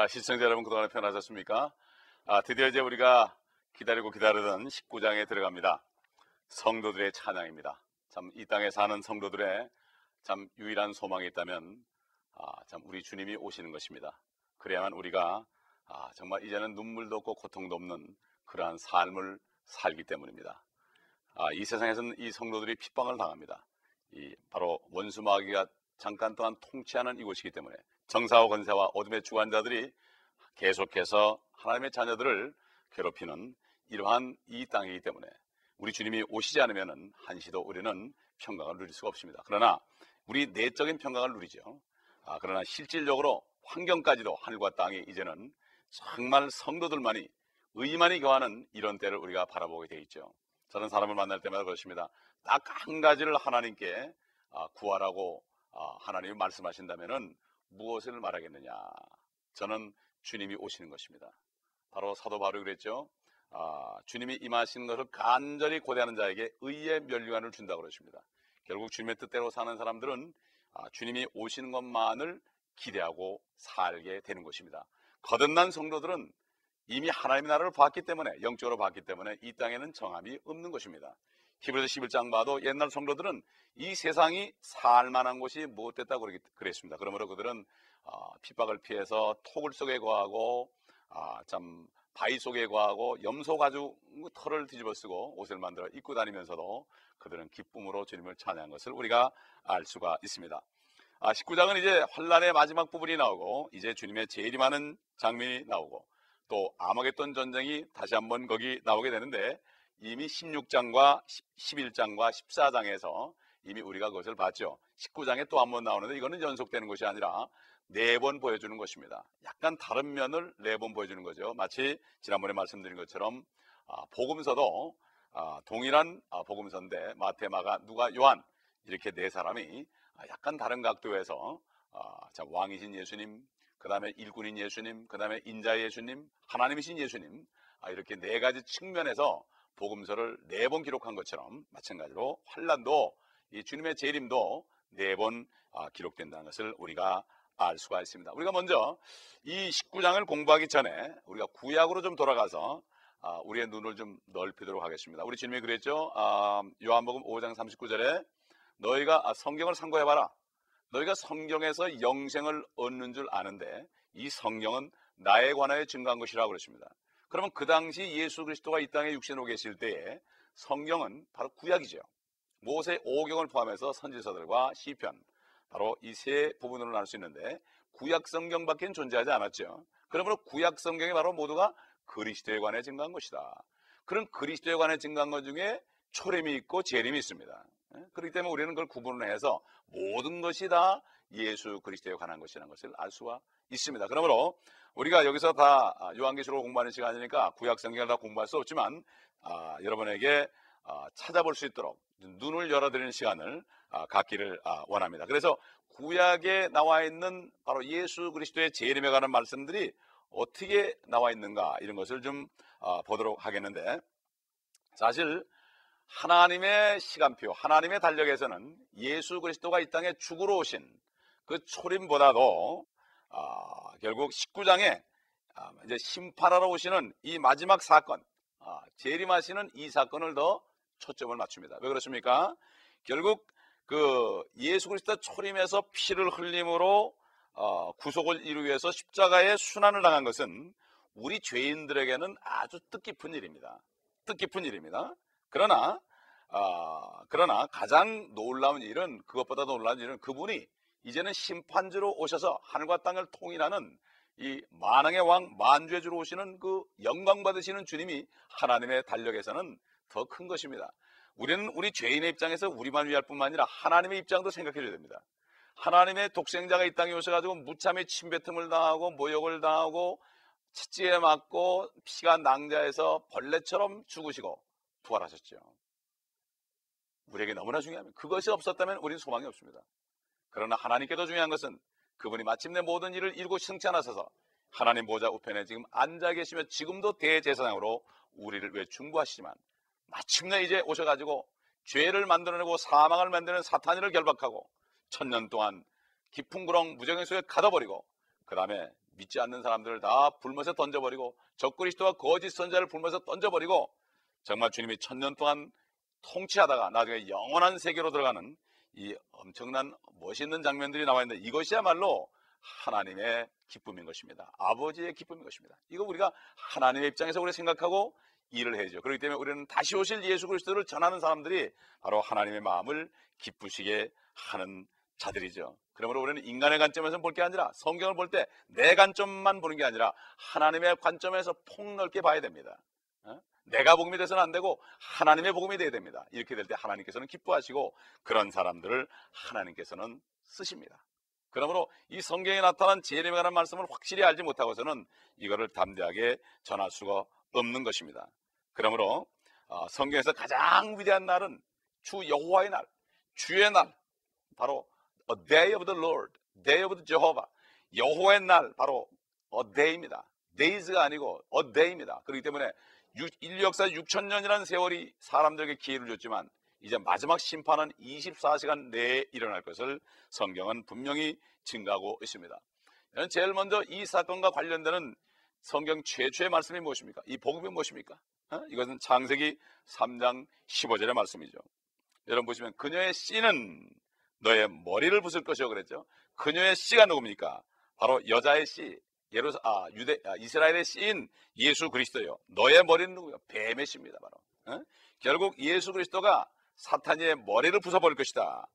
시청자 여러분 그동안에 편하셨습니까? 드디어 이제 우리가 기다리던 19장에 들어갑니다. 성도들의 찬양입니다. 참 이 땅에 사는 성도들의 참 유일한 소망이 있다면 참 우리 주님이 오시는 것입니다. 그래야만 우리가 정말 이제는 눈물도 없고 고통도 없는 그러한 삶을 살기 때문입니다. 이 세상에서는 이 성도들이 핍박을 당합니다. 바로 원수 마귀가 잠깐 동안 통치하는 이곳이기 때문에 정사와 권세와 어둠의 주관자들이 계속해서 하나님의 자녀들을 괴롭히는 이러한 이 땅이기 때문에 우리 주님이 오시지 않으면 한시도 우리는 평강을 누릴 수가 없습니다. 그러나 우리 내적인 평강을 누리죠. 그러나 실질적으로 환경까지도 하늘과 땅이 이제는 정말 성도들만이 의만이 교하는 이런 때를 우리가 바라보게 되어 있죠. 저는 사람을 만날 때마다 그렇습니다. 딱 한 가지를 하나님께 구하라고 하나님이 말씀하신다면은 무엇을 말하겠느냐? 저는 주님이 오시는 것입니다. 바로 사도 바울이 그랬죠. 주님이 임하시는 것을 간절히 고대하는 자에게 의의 면류관을 준다고 그러십니다. 결국 주님의 뜻대로 사는 사람들은 주님이 오시는 것만을 기대하고 살게 되는 것입니다. 거듭난 성도들은 이미 하나님의 나라를 봤기 때문에, 영적으로 봤기 때문에 이 땅에는 정함이 없는 것입니다. 히브리서 11장 봐도 옛날 성도들은 이 세상이 살만한 곳이 무엇됐다고 그랬습니다. 그러므로 그들은 핍박을 피해서 토굴 속에 거하고 참 바위 속에 거하고 염소 가죽 털을 뒤집어 쓰고 옷을 만들어 입고 다니면서도 그들은 기쁨으로 주님을 찬양한 것을 우리가 알 수가 있습니다. 19장은 이제 환란의 마지막 부분이 나오고 이제 주님의 재림하는 장면이 나오고 또 아마겟돈 전쟁이 다시 한번 거기 나오게 되는데 이미 16장과 11장과 14장에서 이미 우리가 그것을 봤죠. 19장에 또 한 번 나오는데 이거는 연속되는 것이 아니라 4번 보여주는 것입니다. 약간 다른 면을 4번 보여주는 거죠. 마치 지난번에 말씀드린 것처럼 복음서도 동일한 복음서인데 마태, 마가, 누가, 요한 이렇게 4사람이 약간 다른 각도에서 왕이신 예수님, 그 다음에 일꾼인 예수님, 그 다음에 인자의 예수님, 하나님이신 예수님 이렇게 4가지 측면에서 복음서를 4번 기록한 것처럼 마찬가지로 환란도 이 주님의 재림도 4번 기록된다는 것을 우리가 알 수가 있습니다. 우리가 먼저 이 19장을 공부하기 전에 우리가 구약으로 좀 돌아가서 우리의 눈을 좀 넓히도록 하겠습니다. 우리 주님이 그랬죠. 요한복음 5장 39절에 너희가 성경을 상고해봐라. 너희가 성경에서 영생을 얻는 줄 아는데 이 성경은 나에 관하여 증거한 것이라고 그러십니다. 그러면 그 당시 예수 그리스도가 이 땅에 육신으로 계실 때에 성경은 바로 구약이죠. 모세 5경을 포함해서 선지서들과 시편, 바로 이 세 부분으로 나눌 수 있는데 구약 성경밖에 존재하지 않았죠. 그러므로 구약 성경이 바로 모두가 그리스도에 관해 증거한 것이다. 그런 그리스도에 관해 증거한 것 중에 초림이 있고 재림이 있습니다. 그렇기 때문에 우리는 그걸 구분을 해서 모든 것이 다 예수 그리스도에 관한 것이라는 것을 알 수가 있습니다. 그러므로 우리가 여기서 다 요한계시록을 공부하는 시간이니까 구약 성경을 다 공부할 수 없지만 여러분에게 찾아볼 수 있도록 눈을 열어드리는 시간을 갖기를 원합니다. 그래서 구약에 나와 있는 바로 예수 그리스도의 재림에 관한 말씀들이 어떻게 나와 있는가 이런 것을 좀 보도록 하겠는데, 사실 하나님의 시간표, 하나님의 달력에서는 예수 그리스도가 이 땅에 죽으러 오신 그 초림보다도 결국 19장에 이제 심판하러 오시는 이 마지막 사건, 재림하시는 이 사건을 더 초점을 맞춥니다. 왜 그렇습니까? 결국 그 예수 그리스도 초림에서 피를 흘림으로 구속을 이루기 위해서 십자가에 순환을 당한 것은 우리 죄인들에게는 아주 뜻깊은 일입니다. 뜻깊은 일입니다. 그러나 가장 놀라운 일은, 그것보다 놀라운 일은 그분이 이제는 심판주로 오셔서 하늘과 땅을 통일하는 이 만왕의 왕, 만주의 주로 오시는 그 영광 받으시는 주님이 하나님의 달력에서는 더 큰 것입니다. 우리는 우리 죄인의 입장에서 우리만 위할 뿐만 아니라 하나님의 입장도 생각해 줘야 됩니다. 하나님의 독생자가 이 땅에 오셔가지고 무참히 침뱉음을 당하고 모욕을 당하고 채찍에 맞고 피가 낭자해서 벌레처럼 죽으시고 부활하셨죠. 우리에게 너무나 중요합니다. 그것이 없었다면 우리는 소망이 없습니다. 그러나 하나님께 더 중요한 것은 그분이 마침내 모든 일을 이루고 승천하셔서 하나님 보좌 우편에 지금 앉아 계시며 지금도 대제사장으로 우리를 위해 중보하시지만 마침내 이제 오셔가지고 죄를 만들어내고 사망을 만드는 사탄이를 결박하고 1000년 동안 깊은 구렁 무정의 속에 가둬버리고 그 다음에 믿지 않는 사람들을 다 불못에 던져버리고 적그리스도와 거짓 선자를 불못에 던져버리고 정말 주님이 1000년 동안 통치하다가 나중에 영원한 세계로 들어가는 이 엄청난 멋있는 장면들이 나와 있는데, 이것이야말로 하나님의 기쁨인 것입니다. 아버지의 기쁨인 것입니다. 이거 우리가 하나님의 입장에서 우리 생각하고 일을 해야죠. 그렇기 때문에 우리는 다시 오실 예수 그리스도를 전하는 사람들이 바로 하나님의 마음을 기쁘시게 하는 자들이죠. 그러므로 우리는 인간의 관점에서 볼 게 아니라, 성경을 볼 때 내 관점만 보는 게 아니라 하나님의 관점에서 폭넓게 봐야 됩니다. 내가 복음이 돼서는 안 되고 하나님의 복음이 돼야 됩니다. 이렇게 될 때 하나님께서는 기뻐하시고 그런 사람들을 하나님께서는 쓰십니다. 그러므로 이 성경에 나타난 재림에 관한 말씀을 확실히 알지 못하고서는 이거를 담대하게 전할 수가 없는 것입니다. 그러므로 성경에서 가장 위대한 날은 주 여호와의 날, 주의 날, 바로 A day of the Lord, Day of the Jehovah, 여호와의 날, 바로 A day입니다. Days가 아니고 A day입니다. 그렇기 때문에 인류 역사 6000년이라는 세월이 사람들에게 기회를 줬지만 이제 마지막 심판은 24시간 내에 일어날 것을 성경은 분명히 증거하고 있습니다. 제일 먼저 이 사건과 관련되는 성경 최초의 말씀이 무엇입니까? 이 복음이 무엇입니까? 이것은 창세기 3장 15절의 말씀이죠. 여러분 보시면 그녀의 씨는 너의 머리를 부술 것이요 그랬죠. 그녀의 씨가 누굽니까? 바로 여자의 씨, 이스라엘의 씨인 예수 그리스도요. 너의 머리는 누구요? 뱀의 씨입니다. 바로. 결국 예수 그리스도가 사탄의 머리를 부숴버릴 것이다.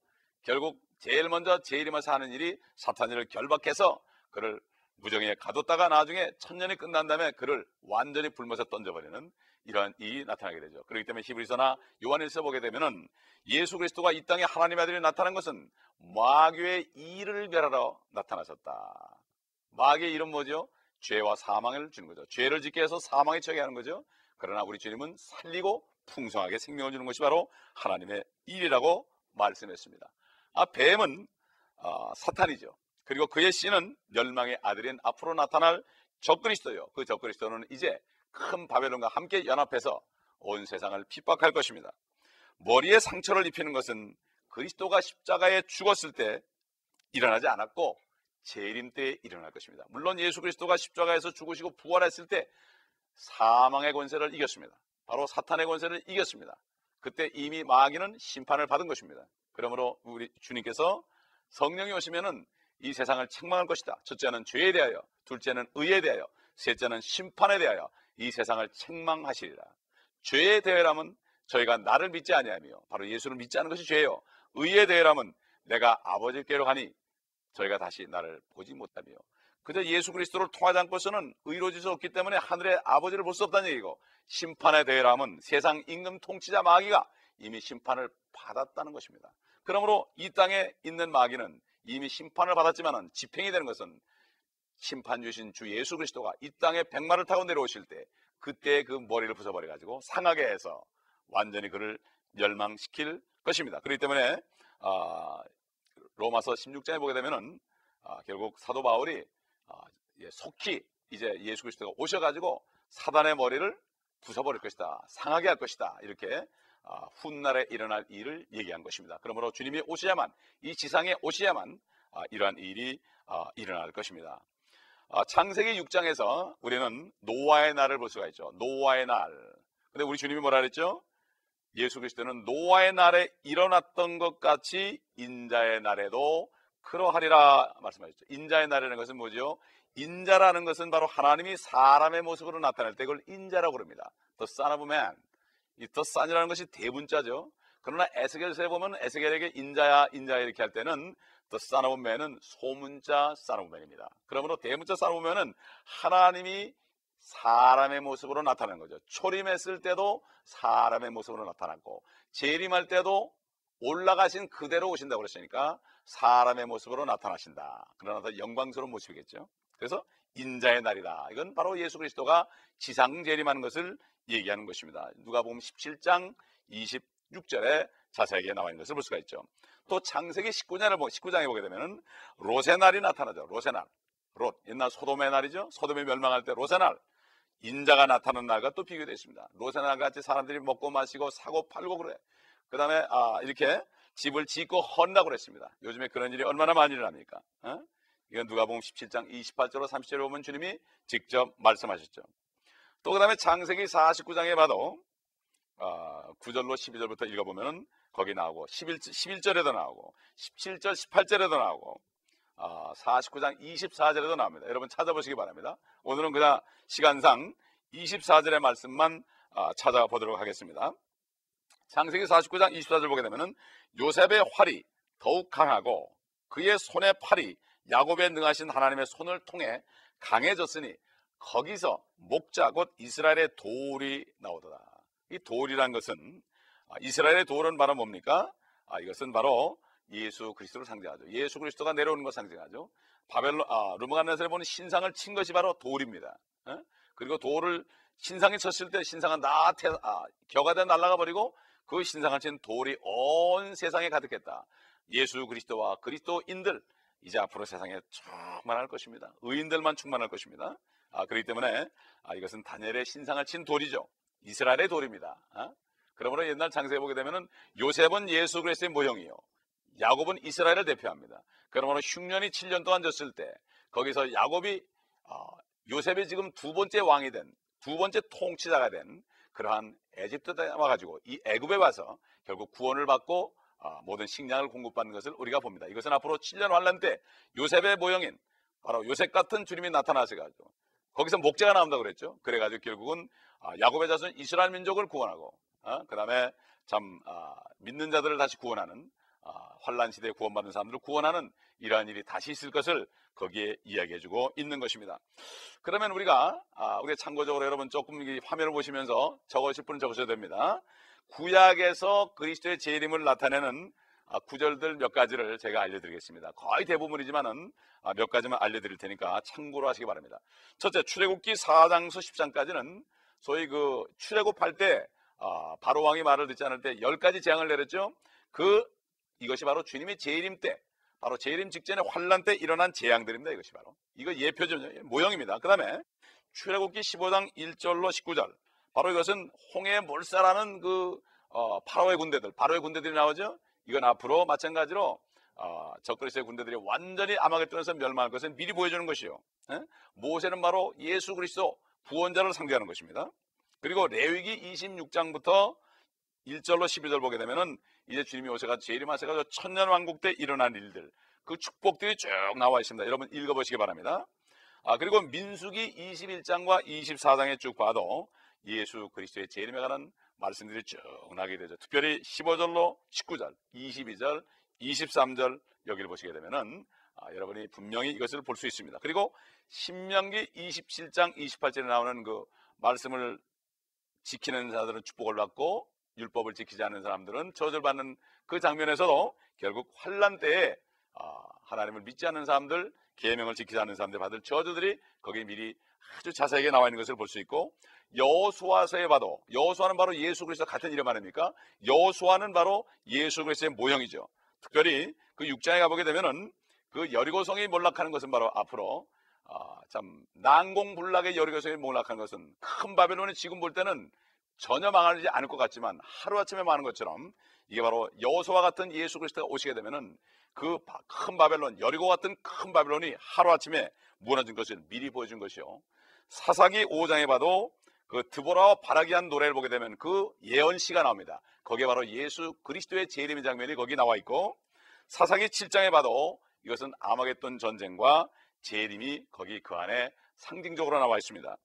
결국 제일 먼저 재림에서 하는 일이 사탄을 결박해서 그를 무정에 가뒀다가 나중에 1000년이 끝난 다음에 그를 완전히 불못에 던져버리는 이러한 일이 나타나게 되죠. 그렇기 때문에 히브리서나 요한일서 보게 되면은 예수 그리스도가 이 땅에 하나님의 아들이 나타난 것은 마귀의 일을 멸하러 나타나셨다. 마귀의 일은 뭐죠? 죄와 사망을 주는 거죠. 죄를 짓게 해서 사망에 처하게 하는 거죠. 그러나 우리 주님은 살리고 풍성하게 생명을 주는 것이 바로 하나님의 일이라고 말씀했습니다. 뱀은 사탄이죠. 그리고 그의 씨는 멸망의 아들인 앞으로 나타날 적그리스도요. 그 적그리스도는 이제 큰 바벨론과 함께 연합해서 온 세상을 핍박할 것입니다. 머리에 상처를 입히는 것은 그리스도가 십자가에 죽었을 때 일어나지 않았고 재림 때에 일어날 것입니다. 물론 예수 그리스도가 십자가에서 죽으시고 부활했을 때 사망의 권세를 이겼습니다. 바로 사탄의 권세를 이겼습니다. 그때 이미 마귀는 심판을 받은 것입니다. 그러므로 우리 주님께서 성령이 오시면은 이 세상을 책망할 것이다. 첫째는 죄에 대하여, 둘째는 의에 대하여, 셋째는 심판에 대하여 이 세상을 책망하시리라. 죄에 대하여라면 저희가 나를 믿지 아니하며 바로 예수를 믿지 않는 것이 죄요. 의에 대하여라면 내가 아버지께로 가니 저희가 다시 나를 보지 못하며, 그저 예수 그리스도를 통하지 않고서는 의로워질 수 없기 때문에 하늘의 아버지를 볼 수 없다는 얘기고, 심판에 대하여라면 세상 임금 통치자 마귀가 이미 심판을 받았다는 것입니다. 그러므로 이 땅에 있는 마귀는 이미 심판을 받았지만 집행이 되는 것은 심판 주신 주 예수 그리스도가 이 땅에 백마를 타고 내려오실 때 그때 그 머리를 부숴버려 가지고 상하게 해서 완전히 그를 멸망시킬 것입니다. 그렇기 때문에 로마서 16장에 보게 되면은 결국 사도 바울이 속히 이제 예수 그리스도가 오셔가지고 사단의 머리를 부숴버릴 것이다, 상하게 할 것이다, 이렇게 훗날에 일어날 일을 얘기한 것입니다. 그러므로 주님이 오셔야만, 이 지상에 오셔야만 이러한 일이 일어날 것입니다. 창세기 6장에서 우리는 노아의 날을 볼 수가 있죠. 노아의 날. 근데 우리 주님이 뭐라 그랬죠? 예수 그리스도는 노아의 날에 일어났던 것 같이 인자의 날에도 그러하리라 말씀하셨죠. 인자의 날이라는 것은 뭐죠? 인자라는 것은 바로 하나님이 사람의 모습으로 나타날 때 그걸 인자라고 그럽니다. The Son of Man. 이 The Son이라는 것이 대문자죠. 그러나 에스겔서에 보면 에스겔에게 인자야 인자야 이렇게 할 때는 The Son of Man은 소문자 Son of Man입니다. 그러므로 대문자 Son of Man은 하나님이 사람의 모습으로 나타나는 거죠. 초림했을 때도 사람의 모습으로 나타났고 재림할 때도 올라가신 그대로 오신다고 그랬으니까 사람의 모습으로 나타나신다. 그러나 더 영광스러운 모습이겠죠. 그래서 인자의 날이다. 이건 바로 예수 그리스도가 지상 재림하는 것을 얘기하는 것입니다. 누가복음 17장 26절에 자세하게 나와 있는 것을 볼 수가 있죠. 또 창세기 19장에 보게 되면 롯의 날이 나타나죠. 롯의 날. 롯, 옛날 소돔의 날이죠. 소돔이 멸망할 때 롯의 날. 인자가 나타나는 날과 또 비교되어 있습니다. 롯의 날 같이 사람들이 먹고 마시고 사고 팔고 그래. 그 다음에 이렇게 집을 짓고 헌다고 그랬습니다. 요즘에 그런 일이 얼마나 많이 일어납니까? 이건 누가복음 17장 28절로 30절에 보면 주님이 직접 말씀하셨죠. 또 그 다음에 창세기 49장에 봐도 9절로 12절부터 읽어보면 거기 나오고 11절에도 나오고 17절 18절에도 나오고 49장 24절에도 나옵니다. 여러분 찾아보시기 바랍니다. 오늘은 그냥 시간상 24절의 말씀만 찾아보도록 하겠습니다. 창세기 49장 24절 보게 되면 요셉의 활이 더욱 강하고 그의 손의 팔이 야곱의 능하신 하나님의 손을 통해 강해졌으니 거기서 목자 곧 이스라엘의 돌이 나오더라. 이 돌이란 것은 이스라엘의 돌은 바로 뭡니까? 이것은 바로 예수 그리스도를 상징하죠. 예수 그리스도가 내려오는 것을 상징하죠. 르므갓네살에 보는 신상을 친 것이 바로 돌입니다. 그리고 돌을 신상에 쳤을 때 신상은 겨가 돼 날아가 버리고 그 신상을 친 돌이 온 세상에 가득했다. 예수 그리스도와 그리스도인들 이제 앞으로 세상에 충만할 것입니다. 의인들만 충만할 것입니다. 그렇기 때문에 이것은 다니엘의 신상을 친 돌이죠. 이스라엘의 돌입니다. 그러므로 옛날 창세기에 보게 되면 요셉은 예수 그리스도의 모형이요, 야곱은 이스라엘을 대표합니다. 그러므로 흉년이 7년 동안 졌을 때 거기서 야곱이 요셉이 지금 두 번째 왕이 된, 두 번째 통치자가 된 그러한 에집트에 와가지고 이 애굽에 와서 결국 구원을 받고 모든 식량을 공급받는 것을 우리가 봅니다. 이것은 앞으로 7년 환란 때 요셉의 모형인 바로 요셉 같은 주님이 나타나셔가지고 거기서 목자가 나온다고 그랬죠. 그래가지고 결국은 야곱의 자손 이스라엘 민족을 구원하고 그 다음에 참 믿는 자들을 다시 구원하는 환란 시대에 구원받는 사람들을 구원하는 이러한 일이 다시 있을 것을 거기에 이야기해주고 있는 것입니다. 그러면 우리가 참고적으로 여러분 조금 화면을 보시면서 적으실 분은 적으셔야 됩니다. 구약에서 그리스도의 재림을 나타내는 구절들 몇 가지를 제가 알려드리겠습니다. 거의 대부분이지만은 몇 가지만 알려드릴 테니까 참고로 하시기 바랍니다. 첫째, 출애굽기 4장서 10장까지는 소위 그 출애굽할 때 바로 왕이 말을 듣지 않을 때 10가지 재앙을 내렸죠. 이것이 바로 주님의 재림 때, 바로 재림 직전에 환란 때 일어난 재앙들입니다. 이것이 바로 이거 예표죠, 모형입니다. 그 다음에 출애굽기 15장 1절로 19절, 바로 이것은 홍해에 몰살하는 바로의 군대들이 나오죠. 이건 앞으로 마찬가지로 적그리스도의 군대들이 완전히 아마겟돈에서 멸망할 것을 미리 보여주는 것이요. 모세는 바로 예수 그리스도 구원자를 상징하는 것입니다. 그리고 레위기 26장부터 1절로 12절 보게 되면은 이제 주님이 오셔가 재림하셔가지고 천년왕국 때 일어난 일들, 그 축복들이 쭉 나와 있습니다. 여러분 읽어보시기 바랍니다. 그리고 민수기 21장과 24장에 쭉 봐도 예수 그리스도의 재림에 관한 말씀들이 쭉 나게 되죠. 특별히 15절로 19절, 22절, 23절 여기를 보시게 되면은 여러분이 분명히 이것을 볼 수 있습니다. 그리고 신명기 27장 28절에 나오는 그 말씀을 지키는 자들은 축복을 받고 율법을 지키지 않는 사람들은 저주를 받는 그 장면에서도 결국 환란 때에 하나님을 믿지 않는 사람들, 계명을 지키지 않는 사람들 받을 저주들이 거기에 미리 아주 자세하게 나와 있는 것을 볼 수 있고, 여호수아서에 봐도 여호수아는 바로 예수 그리스도 같은 이름 아닙니까? 여호수아는 바로 예수 그리스도의 모형이죠. 특별히 그 6장에 가보게 되면은 그 여리고성이 몰락하는 것은 바로 앞으로 참 난공불락의 여리고성이 몰락하는 것은 큰 바벨론이 지금 볼 때는 전혀 망하지 않을 것 같지만 하루아침에 망하는 것처럼 이게 바로 여호수아 같은 예수 그리스도가 오시게 되면은 그 큰 바벨론, 여리고 같은 큰 바벨론이 하루아침에 무너진 것을 미리 보여준 것이요. 사사기 5장에 봐도 그 드보라와 바라기 한 노래를 보게 되면 그 예언시가 나옵니다. 거기에 바로 예수 그리스도의 재림의 장면이 거기 나와 있고, 사사기 7장에 봐도 이것은 아마겟돈 전쟁과 재림이 거기 그 안에 상징적으로 나와 있습니다.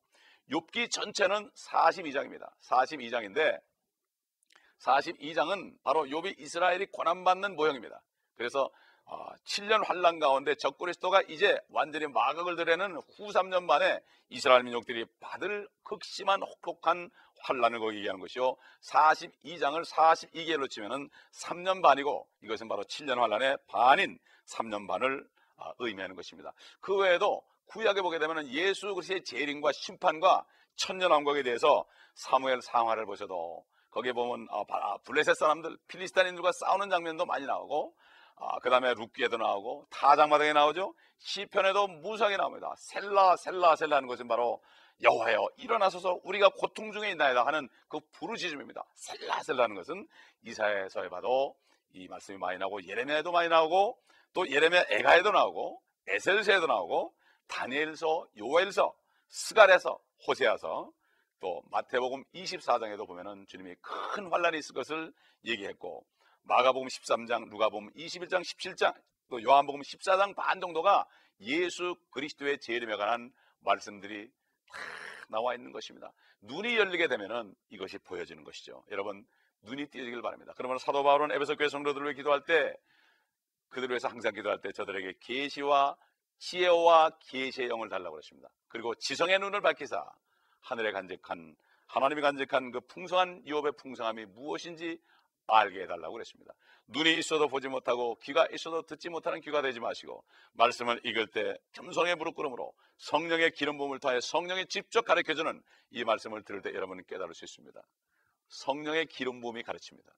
욥기 전체는 42장입니다. 42장인데 42장은 바로 욥이 이스라엘이 고난받는 모형입니다. 그래서 7년 환란 가운데 적그리스도가 이제 완전히 마각을 드러내는 후 3년 만에 이스라엘 민족들이 받을 극심한 혹독한 환란을 거기 얘기하는 것이요. 42장을 42개로 치면은 3년 반이고 이것은 바로 7년 환란의 반인 3년 반을 의미하는 것입니다. 그 외에도 구약에 보게 되면 예수 그리스도의 재림과 심판과 천년왕국에 대해서 사무엘 상하를 보셔도 거기에 보면 블레셋 사람들, 필리스타인들과 싸우는 장면도 많이 나오고, 그 다음에 룻기에도 나오고 타작마당에 나오죠. 시편에도 무수하게 나옵니다. 셀라 셀라 셀라 하는 것은 바로 여호와여 일어나소서 우리가 고통 중에 있나이다 하는 그 부르짖음입니다. 셀라 셀라 하는 것은 이사야서에 봐도 이 말씀이 많이 나오고, 예레미야에도 많이 나오고, 또 예레미야 애가에도 나오고, 에셀서에도 나오고 다니엘서, 요엘서, 스가랴서, 호세아서, 또 마태복음 24장에도 보면은 주님이 큰 환란이 있을 것을 얘기했고, 마가복음 13장, 누가복음 21장, 17장, 또 요한복음 14장 반 정도가 예수 그리스도의 재림에 관한 말씀들이 다 나와 있는 것입니다. 눈이 열리게 되면은 이것이 보여지는 것이죠. 여러분, 눈이 띄어지길 바랍니다. 그러면 사도 바울은 에베소 교회 성도들을 위해 기도할 때, 그들을 위해서 항상 기도할 때 저들에게 계시와 지혜와 계시의 영을 달라고 그랬습니다. 그리고 지성의 눈을 밝히사 하늘에 간직한, 하나님이 간직한 그 풍성한 유업의 풍성함이 무엇인지 알게 해달라고 그랬습니다. 눈이 있어도 보지 못하고 귀가 있어도 듣지 못하는 귀가 되지 마시고, 말씀을 읽을 때 겸손하게 무릎 꿇음으로 성령의 기름 부음을 통해 성령이 직접 가르쳐주는 이 말씀을 들을 때 여러분은 깨달을 수 있습니다. 성령의 기름 부음이 가르칩니다.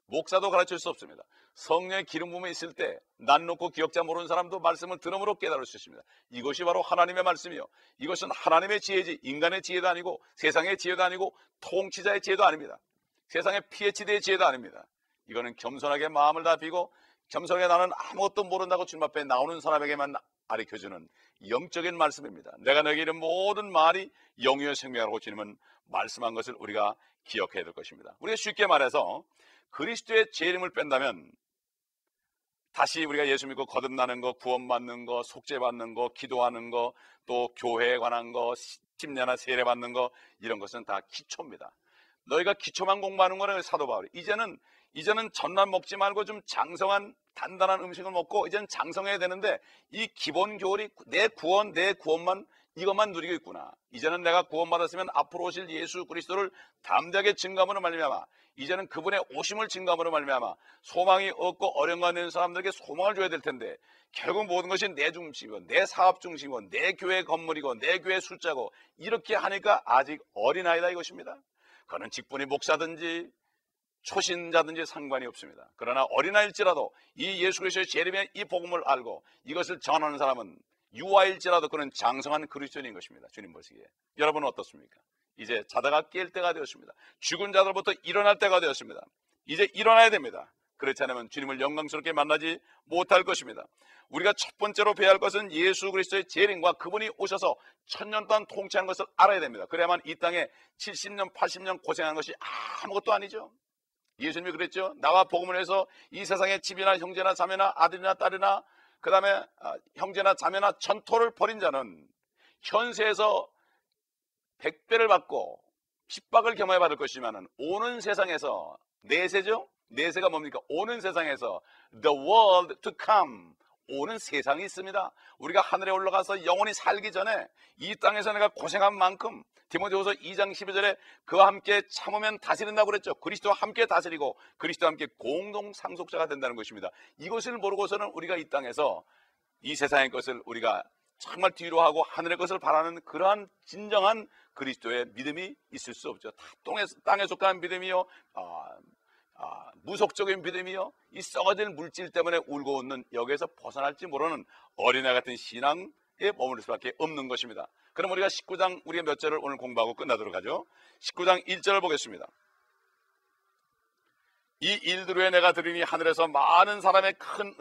목사도 가르칠 수 없습니다. 성령의 기름 부음이 있을 때 난 놓고 기억자 모르는 사람도 말씀을 들음으로 깨달을 수 있습니다. 이것이 바로 하나님의 말씀이요, 이것은 하나님의 지혜지 인간의 지혜도 아니고 세상의 지혜도 아니고 통치자의 지혜도 아닙니다. 세상의 PhD의 지혜도 아닙니다. 이거는 겸손하게 마음을 다 비고 겸손하게 나는 아무것도 모른다고 주님 앞에 나오는 사람에게만 가르쳐주는 영적인 말씀입니다. 내가 너에게 이른 모든 말이 영이요 생명이라고 주님은 말씀한 것을 우리가 기억해야 될 것입니다. 우리가 쉽게 말해서 그리스도의 재림을 뺀다면 다시 우리가 예수 믿고 거듭나는 거, 구원받는 거, 속죄받는 거, 기도하는 거, 또 교회에 관한 거, 침례나 세례 받는 거, 이런 것은 다 기초입니다. 너희가 기초만 공부하는 거는 사도 바울이 이제는 전만 먹지 말고 좀 장성한 단단한 음식을 먹고 이제는 장성해야 되는데, 이 기본 교리, 내 구원만 이것만 누리고 있구나. 이제는 내가 구원받았으면 앞으로 오실 예수 그리스도를 담대하게 증거함으로 말미암아, 이제는 그분의 오심을 증거함으로 말미암아 소망이 없고 어려움가 있는 사람들에게 소망을 줘야 될 텐데, 결국 모든 것이 내 중심이고 내 사업 중심이고 내 교회 건물이고 내 교회 숫자고 이렇게 하니까 아직 어린아이다 이것입니다. 그는 직분이 목사든지 초신자든지 상관이 없습니다. 그러나 어린아이일지라도 이 예수 그리스도의 재림의 이 복음을 알고 이것을 전하는 사람은 유아일지라도 그는 장성한 그리스도인인 것입니다. 주님 보시기에. 여러분은 어떻습니까? 이제 자다가 깰 때가 되었습니다. 죽은 자들부터 일어날 때가 되었습니다. 이제 일어나야 됩니다. 그렇지 않으면 주님을 영광스럽게 만나지 못할 것입니다. 우리가 첫 번째로 배워야 할 것은 예수 그리스도의 재림과 그분이 오셔서 1000년 동안 통치한 것을 알아야 됩니다. 그래야만 이 땅에 70년 80년 고생한 것이 아무것도 아니죠. 예수님이 그랬죠. 나와 복음을 해서 이 세상에 집이나 형제나 자매나 아들이나 딸이나 그 다음에 형제나 자매나 전토를 벌인 자는 현세에서 100배를 받고 핍박을 겸하여 받을 것이지만 오는 세상에서, 내세죠? 내세가 뭡니까? 오는 세상에서 the world to come, 오는 세상이 있습니다. 우리가 하늘에 올라가서 영원히 살기 전에 이 땅에서 내가 고생한 만큼, 디모데후서 2장 12절에 그와 함께 참으면 다스린다고 그랬죠. 그리스도와 함께 다스리고 그리스도와 함께 공동 상속자가 된다는 것입니다. 이것을 모르고서는 우리가 이 땅에서 이 세상의 것을 우리가 정말 뒤로 하고 하늘의 것을 바라는 그러한 진정한 그리스도의 믿음이 있을 수 없죠. 땅에 속한 믿음이요, 무속적인 믿음이요, 이 썩어질 물질 때문에 울고 웃는 여기에서 벗어날지 모르는 어린애 같은 신앙에 머무를 수밖에 없는 것입니다. 그럼 우리가 19장 우리가 몇 절을 오늘 공부하고 끝나도록 하죠. 19장 1절을 보겠습니다. 이 일들 후에 내가 들으니 하늘에서 많은 사람의 큰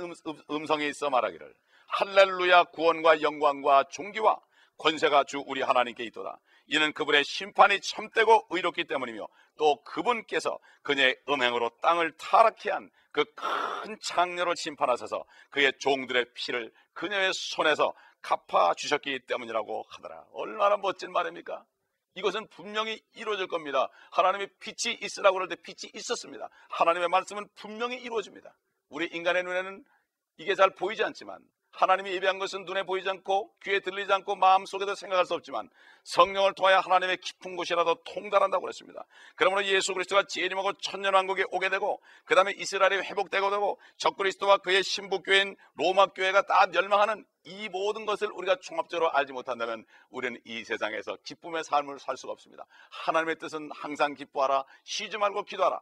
음성이 있어 말하기를 할렐루야, 구원과 영광과 존귀와 권세가 주 우리 하나님께 있도다. 이는 그분의 심판이 참되고 의롭기 때문이며 또 그분께서 그녀의 음행으로 땅을 타락케 한 그 큰 창녀를 심판하셔서 그의 종들의 피를 그녀의 손에서 갚아주셨기 때문이라고 하더라. 얼마나 멋진 말입니까? 이것은 분명히 이루어질 겁니다. 하나님의 빛이 있으라고 그럴 때 빛이 있었습니다. 하나님의 말씀은 분명히 이루어집니다. 우리 인간의 눈에는 이게 잘 보이지 않지만, 하나님이 예비한 것은 눈에 보이지 않고 귀에 들리지 않고 마음속에도 생각할 수 없지만 성령을 통하여 하나님의 깊은 곳이라도 통달한다고 그랬습니다. 그러므로 예수 그리스도가 재림하고 천년왕국에 오게 되고 그 다음에 이스라엘이 회복되고 되고 적그리스도와 그의 신부교회인 로마 교회가 다 멸망하는 이 모든 것을 우리가 종합적으로 알지 못한다면 우리는 이 세상에서 기쁨의 삶을 살 수가 없습니다. 하나님의 뜻은 항상 기뻐하라, 쉬지 말고 기도하라,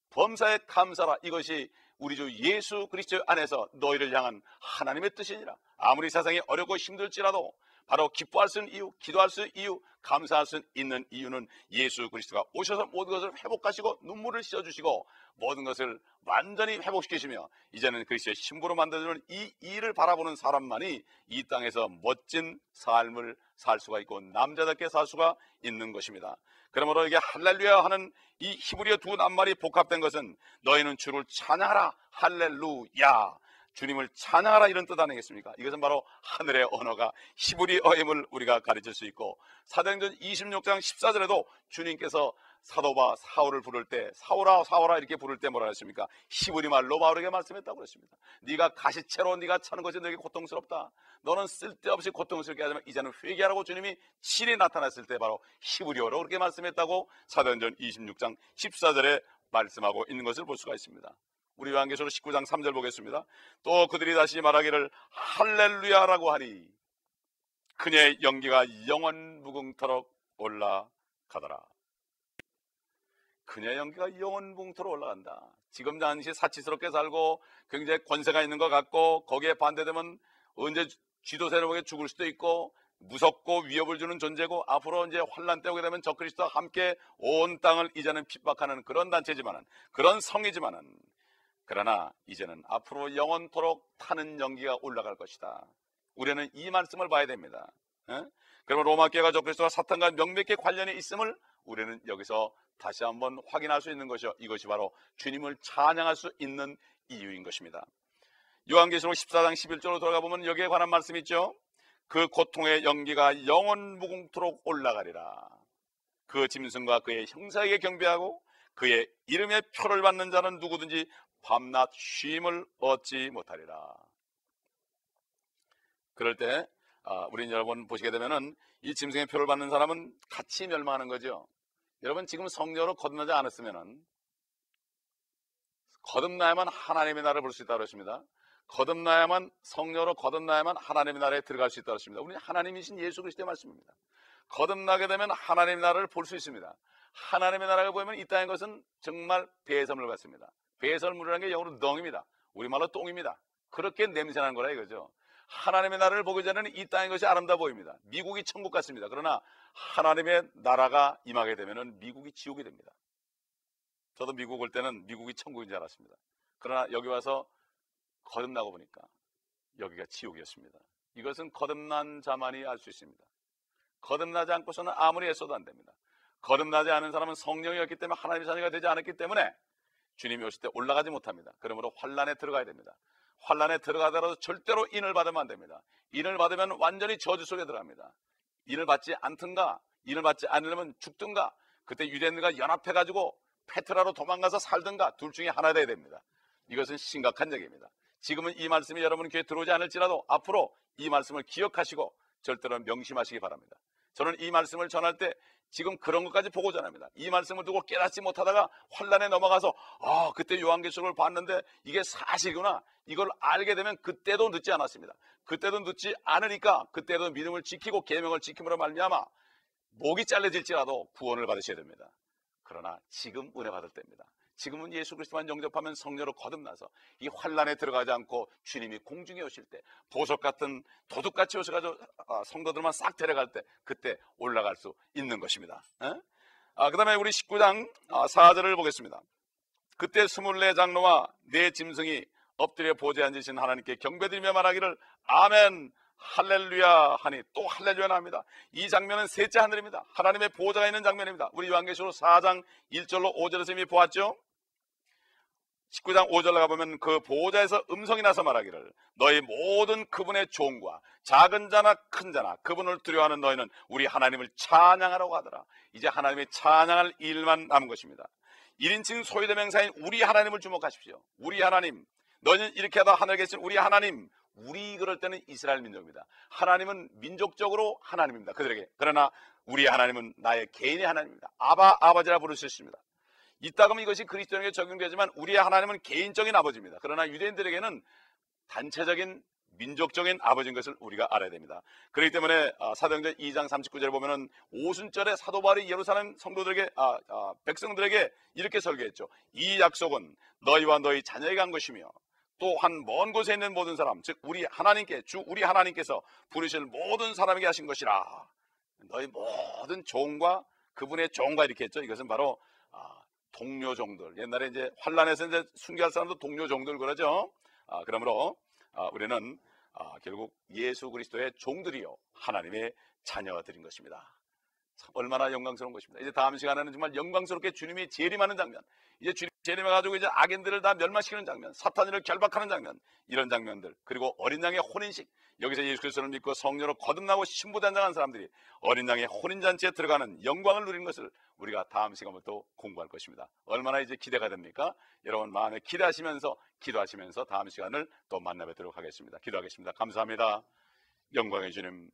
범사에 감사하라. 이것이 우리 주 예수 그리스도 안에서 너희를 향한 하나님의 뜻이니라. 아무리 세상이 어렵고 힘들지라도 바로 기뻐할 수 있는 이유, 기도할 수 있는 이유, 감사할 수 있는 이유는 예수 그리스도가 오셔서 모든 것을 회복하시고 눈물을 씻어주시고 모든 것을 완전히 회복시키시며 이제는 그리스도의 신부로 만들어주는 이 일을 바라보는 사람만이 이 땅에서 멋진 삶을 살 수가 있고 남자답게 살 수가 있는 것입니다. 그러므로 이게 할렐루야 하는 이 히브리어 두 낱말이 복합된 것은 너희는 주를 찬양하라 할렐루야, 주님을 찬양하라, 이런 뜻 아니겠습니까? 이것은 바로 하늘의 언어가 히브리어임을 우리가 가르칠 수 있고, 사도행전 26장 14절에도 주님께서 사도바 사울을 부를 때 사울아 사울아 이렇게 부를 때 뭐라 했습니까? 히브리 말로 바울에게 말씀했다고 그랬습니다. 네가 가시채로 네가 차는 것이 너에게 고통스럽다. 너는 쓸데없이 고통스럽게 하지만 이제는 회개하라고 주님이 친히 나타났을 때 바로 히브리어로 그렇게 말씀했다고 사도행전 26장 14절에 말씀하고 있는 것을 볼 수가 있습니다. 우리 요한계시록 19장 3절 보겠습니다. 또 그들이 다시 말하기를 할렐루야라고 하니 그녀의 연기가 영원 무궁토록 올라가더라. 그녀의 연기가 영원 무궁토록 올라간다. 지금 당시 사치스럽게 살고 굉장히 권세가 있는 것 같고 거기에 반대되면 언제 쥐도 새로보게 죽을 수도 있고 무섭고 위협을 주는 존재고 앞으로 이제 환난 때 오게 되면 적그리스도와 함께 온 땅을 이제는 핍박하는 그런 단체지만은, 그런 성이지만은, 그러나 이제는 앞으로 영원토록 타는 연기가 올라갈 것이다. 우리는 이 말씀을 봐야 됩니다. 그러면 로마교회가 적그리스도와 사탄과 명백히 관련이 있음을 우리는 여기서 다시 한번 확인할 수 있는 것이요, 이것이 바로 주님을 찬양할 수 있는 이유인 것입니다. 요한계시록 14장 11절로 돌아가 보면 여기에 관한 말씀이 있죠. 그 고통의 연기가 영원 무궁토록 올라가리라. 그 짐승과 그의 형사에게 경배하고 그의 이름의 표를 받는 자는 누구든지 밤낮 쉼을 얻지 못하리라. 그럴 때 우리 여러분 보시게 되면은 이 짐승의 표를 받는 사람은 같이 멸망하는 거죠. 여러분 지금 성령으로 거듭나지 않았으면은, 거듭나야만 하나님의 나라를 볼 수 있다고 했습니다. 거듭나야만, 성령으로 거듭나야만 하나님의 나라에 들어갈 수 있다고 했습니다. 우리 하나님이신 예수 그리스도의 말씀입니다. 거듭나게 되면 하나님의 나라를 볼 수 있습니다. 하나님의 나라를 보면 이 땅의 것은 정말 배설물 같습니다. 배설물이라는 게 영어로 덩입니다. 우리말로 똥입니다. 그렇게 냄새나는 거라 이거죠. 하나님의 나라를 보기 전에는 이 땅의 것이 아름다워 보입니다. 미국이 천국 같습니다. 그러나 하나님의 나라가 임하게 되면 미국이 지옥이 됩니다. 저도 미국 올 때는 미국이 천국인 줄 알았습니다. 그러나 여기 와서 거듭나고 보니까 여기가 지옥이었습니다. 이것은 거듭난 자만이 알 수 있습니다. 거듭나지 않고서는 아무리 애써도 안 됩니다. 거듭나지 않은 사람은 성령이 없기 때문에 하나님의 자녀가 되지 않았기 때문에 주님이 오실 때 올라가지 못합니다. 그러므로 환란에 들어가야 됩니다. 환란에 들어가더라도 절대로 인을 받으면 안 됩니다. 인을 받으면 완전히 저주 속에 들어갑니다. 인을 받지 않든가, 인을 받지 않으려면 죽든가, 그때 유대인들과 연합해가지고 페트라로 도망가서 살든가, 둘 중에 하나 돼야 됩니다. 이것은 심각한 얘기입니다. 지금은 이 말씀이 여러분 귀에 들어오지 않을지라도 앞으로 이 말씀을 기억하시고 절대로 명심하시기 바랍니다. 저는 이 말씀을 전할 때 지금 그런 것까지 보고 전합니다. 이 말씀을 두고 깨닫지 못하다가 환란에 넘어가서 그때 요한계시록을 봤는데 이게 사실이구나, 이걸 알게 되면 그때도 늦지 않았습니다. 그때도 늦지 않으니까 그때도 믿음을 지키고 계명을 지킴으로 말미암아 목이 잘려질지라도 구원을 받으셔야 됩니다. 그러나 지금 은혜 받을 때입니다. 지금은 예수 그리스도만 영접하면 성령으로 거듭나서 이 환란에 들어가지 않고 주님이 공중에 오실 때 보석 같은 도둑같이 오셔가지고 성도들만 싹 데려갈 때 그때 올라갈 수 있는 것입니다. 그 다음에 우리 19장 4절을 보겠습니다. 그때 24장로와 4짐승이 엎드려 보좌에 앉으신 하나님께 경배드리며 말하기를 아멘 할렐루야 하니 또 할렐루야 합니다. 이 장면은 셋째 하늘입니다. 하나님의 보좌가 있는 장면입니다. 우리 요한계시록 4장 1절로 5절에서 이미 보았죠. 19장 5절 가보면 그 보좌에서 음성이 나서 말하기를 너희 모든 그분의 종과 작은 자나 큰 자나 그분을 두려워하는 너희는 우리 하나님을 찬양하라고 하더라. 이제 하나님의 찬양할 일만 남은 것입니다. 1인칭 소유대명사인 우리 하나님을 주목하십시오. 우리 하나님, 너희는 이렇게 하다 하늘에 계신 우리 하나님. 우리 그럴 때는 이스라엘 민족입니다. 하나님은 민족적으로 하나님입니다. 그들에게. 그러나 우리 하나님은 나의 개인의 하나님입니다. 아버지라 부를 수 있습니다. 이따 그러면 이것이 그리스도인에게 적용되지만 우리의 하나님은 개인적인 아버지입니다. 그러나 유대인들에게는 단체적인 민족적인 아버지인 것을 우리가 알아야 됩니다. 그렇기 때문에 사도행전 2장 39절에 보면은 오순절에 사도 바울이 예루살렘 성도들에게 백성들에게 이렇게 설교했죠. 이 약속은 너희와 너희 자녀에게 한 것이며 또한 먼 곳에 있는 모든 사람, 즉 우리 하나님께서 부르실 모든 사람에게 하신 것이라. 너희 모든 종과 그분의 종과 이렇게 했죠. 이것은 바로 동료 종들. 옛날에 이제 환란에서 이제 순교할 사람도 동료 종들 그러죠. 그러므로 우리는 결국 예수 그리스도의 종들이요 하나님의 자녀들인 것입니다. 참 얼마나 영광스러운 것입니다. 이제 다음 시간에는 정말 영광스럽게 주님이 재림하는 장면, 이제 주님 재림해가지고 이제 악인들을 다 멸망시키는 장면, 사탄을 결박하는 장면, 이런 장면들, 그리고 어린 양의 혼인식, 여기서 예수 그리스도를 믿고 성령으로 거듭나고 신부단장한 사람들이 어린 양의 혼인잔치에 들어가는 영광을 누리는 것을 우리가 다음 시간부터 공부할 것입니다. 얼마나 이제 기대가 됩니까? 여러분 마음에 기대하시면서 기도하시면서 다음 시간을 또 만나 뵙도록 하겠습니다. 기도하겠습니다. 감사합니다. 영광의 주님,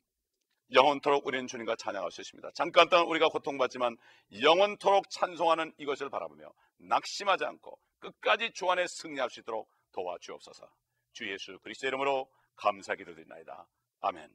영원토록 우리는 주님과 찬양할 수 있습니다. 잠깐 동안 우리가 고통받지만 영원토록 찬송하는 이것을 바라보며 낙심하지 않고 끝까지 주 안에 승리할 수 있도록 도와주옵소서. 주 예수 그리스도의 이름으로 감사 기도드리나이다. 아멘.